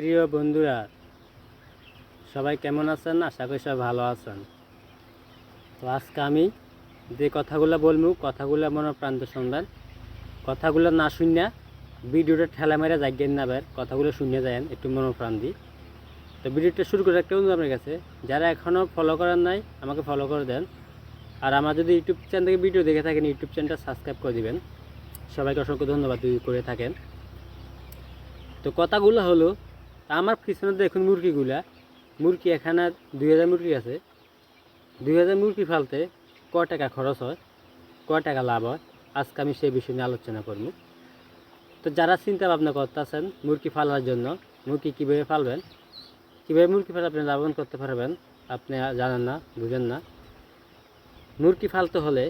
প্রিয় বন্ধুরা, সবাই কেমন আছেন? আশা করি সবাই ভালো আছেন। তো আজকে আমি যে কথাগুলো বলবো, কথাগুলো মনে প্রান্ত শুনবেন। কথাগুলো না শুনিয়া ভিডিওটা ঠেলা মেরে যাইগেন না, কথাগুলো শুনিয়ে যায়েন একটু মনোপ্রাণ দিই। তো ভিডিওটা শুরু করে একটা অনুরোধ আপনার কাছে, যারা এখনও ফলো করেন নাই আমাকে ফলো করে দেন। আর আমার যদি ইউটিউব চ্যানেল থেকে ভিডিও দেখে থাকেন, ইউটিউব চ্যানেলটা সাবস্ক্রাইব করে দিবেন। সবাইকে অসংখ্য ধন্যবাদ যদি করে থাকেন। তো কথাগুলো হলো, আমার পিছনে দেখুন মুরগি এখানে 2000 মুরগি আছে। 2000 মুরগি ফালতে কয় টাকা খরচ হয়, কয় টাকা লাভ হয়, আজকে আমি সেই বিষয় নিয়ে আলোচনা করব। তো যারা চিন্তা ভাবনা করতেছেন মুরগি ফালার জন্য, মুরগি কীভাবে ফালবেন, কীভাবে মুরগি ফালে আপনি লাভবান করতে পারবেন, আপনি জানেন না, বুঝেন না। মুরগি ফালতে হলে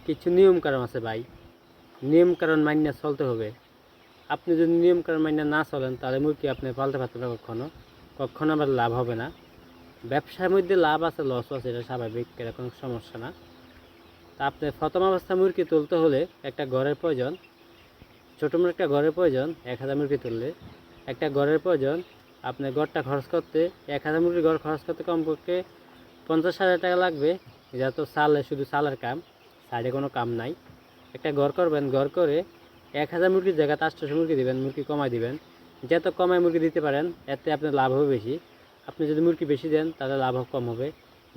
কিছু নিয়মকানুন আছে ভাই, নিয়মকানুন মান্য চলতে হবে। আপনি যদি নিয়মকানুন মান্য না চলেন তাহলে মুরগি আপনি পালতে পারতেন না, কখনো আবার লাভ হবে না। ব্যবসার মধ্যে লাভ আছে, লস আছে, এটা স্বাভাবিক, এটা কোনো সমস্যা না। তা আপনি প্রথম অবস্থা মুরগি তুলতে হলে একটা ঘরের প্রয়োজন, ছোটো মোটো একটা ঘরের প্রয়োজন। 1000 মুরগি তুললে একটা ঘরের প্রয়োজন। আপনি ঘরটা খরচ করতে 1000 মুরগির ঘর খরচ করতে কমপক্ষে 50,000 টাকা লাগবে। এটা তো শুধু চালের কাম, সাইডে কোনো কাম নাই। একটা ঘর করবেন, ঘর করে 1000 মুরগির জায়গায় 800 মুরগি দেবেন, মুরগি কমাই দিবেন। যত কমায় মুরগি দিতে পারেন এতে আপনার লাভ হবে বেশি। আপনি যদি মুরগি বেশি দেন তাহলে লাভ কম হবে।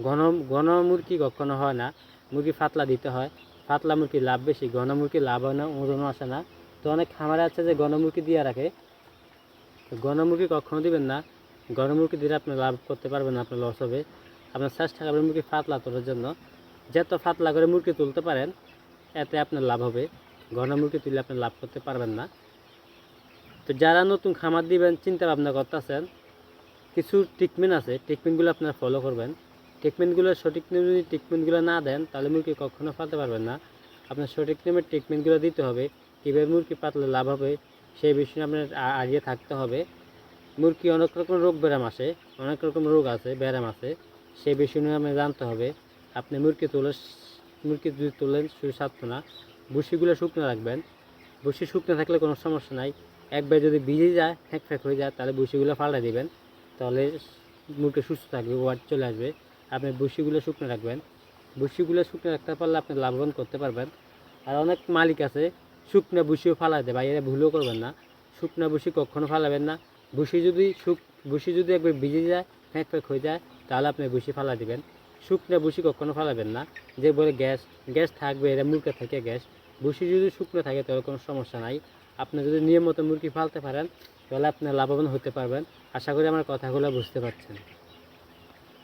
ঘন ঘন মুরগি কখনো হয় না, মুরগি ফাতলা দিতে হয়। ফাতলা মুরগি লাভ বেশি, ঘন মুরগি লাভ হয় না, ওজনও আসে না। তো অনেক খামারে আছে যে ঘন মুরগি দিয়ে রাখে, ঘন মুরগি কখনো দিবেন না। ঘন মুরগি দিলে আপনি লাভ করতে পারবেন না, আপনার লস হবে। আপনার চেষ্টা করবেন মুরগি ফাতলা তোলার জন্য, যত ফাতলা করে মুরগি তুলতে পারেন এতে আপনার লাভ হবে। ঘন মুরগি তুলে আপনি লাভ করতে পারবেন না। তো যারা নতুন খামার দিবেন চিন্তা ভাবনা করতেছেন, কিছু ট্রিটমেন্ট আছে, ট্রিটমেন্টগুলো আপনারা ফলো করবেন। ট্রিটমেন্টগুলো সঠিক নিয়মে যদি ট্রিটমেন্টগুলো না দেন তাহলে মুরগি কখনো ফালতে পারবেন না। আপনার সঠিক নিয়মে ট্রিটমেন্টগুলো দিতে হবে। কীভাবে মুরগি পাতলে লাভ হবে সেই বিষয়ে আপনার আগে থাকতে হবে। মুরগি অনেক রকম রোগ ব্যায়াম আসে, অনেক রকম রোগ আছে, ব্যায়াম আছে, সেই বিষয় নিয়ে আপনি জানতে হবে। আপনি মুরগি যদি তোলেন শুধু স্বার্থ না, ভুসিগুলো শুকনো রাখবেন। ভুসি শুকনো থাকলে কোনো সমস্যা নাই। একবার যদি ভিজে যায়, ফ্যাক হয়ে যায়, তাহলে ভুসিগুলো পাল্টে দিবেন, তাহলে মুরগি সুস্থ থাকবে, ওয়াট চলে আসবে। আপনি ভুসিগুলো শুকনো রাখবেন। ভুসিগুলো শুকনো রাখতে পারলে আপনি লাভবান করতে পারবেন। আর অনেক মালিক আছে শুকনো ভুসিও ফালাই দেয়, ভাই এরা ভুলও করবেন না। শুকনো ভুসি কখনো ফালাবেন না। ভুসি যদি একবার ভিজে যায়, ফ্যাক হয়ে যায়, তাহলে আপনি ভুসি ফালা দিবেন। শুকনো ভুসি কখনো ফালাবেন না। যে বলে গ্যাস থাকবে, এরা মুরগি থেকে গ্যাস। ভুসি যদি শুকনো থাকে তাহলে কোনো সমস্যা নাই। আপনি যদি নিয়মিত মুরগি পালতে পারেন তাহলে আপনি লাভবান হতে পারবেন। আশা করি আমার কথাগুলো বুঝতে পারছেন।